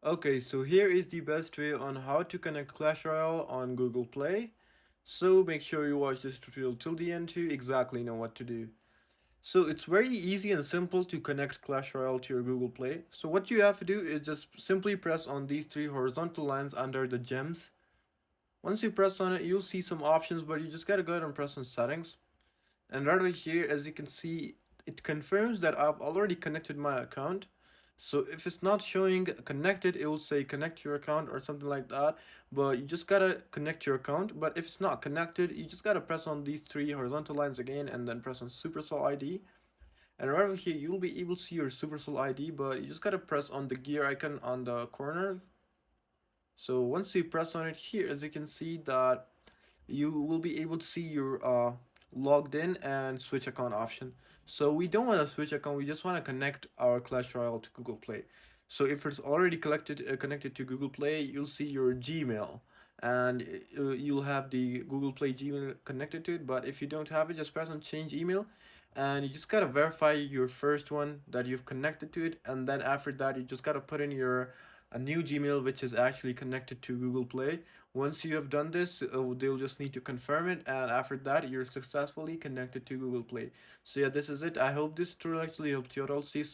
Okay, so here is the best way on how to connect Clash Royale on Google Play. So make sure you watch this tutorial till the end to exactly know what to do. So it's very easy and simple to connect Clash Royale to your Google Play. So what you have to do is just simply press on these three horizontal lines under the gems. Once you press on it, you'll see some options, but you just gotta go ahead and press on settings. And right over here, as you can see, it confirms that I've already connected my account. So if it's not showing connected, it will say connect your account or something like that. But you just gotta connect your account. But if it's not connected, you just gotta press on these three horizontal lines again and then press on Supercell ID. And right over here, you'll be able to see your Supercell ID, but you just gotta press on the gear icon on the corner. So once you press on it here, as you can see that you will be able to see your logged in and switch account option. So we don't want to switch account, we just want to connect our Clash Royale to Google Play. So if it's already connected to Google Play, you'll see your Gmail and you'll have the Google Play Gmail connected to it. But if you don't have it, just press on change email and you just gotta verify your first one that you've connected to it, and then after that you just gotta put in your a new Gmail which is actually connected to Google Play. Once you have done this, they'll just need to confirm it, and after that, you're successfully connected to Google Play. So yeah, this is it. I hope this tutorial actually helped you out. I'll see you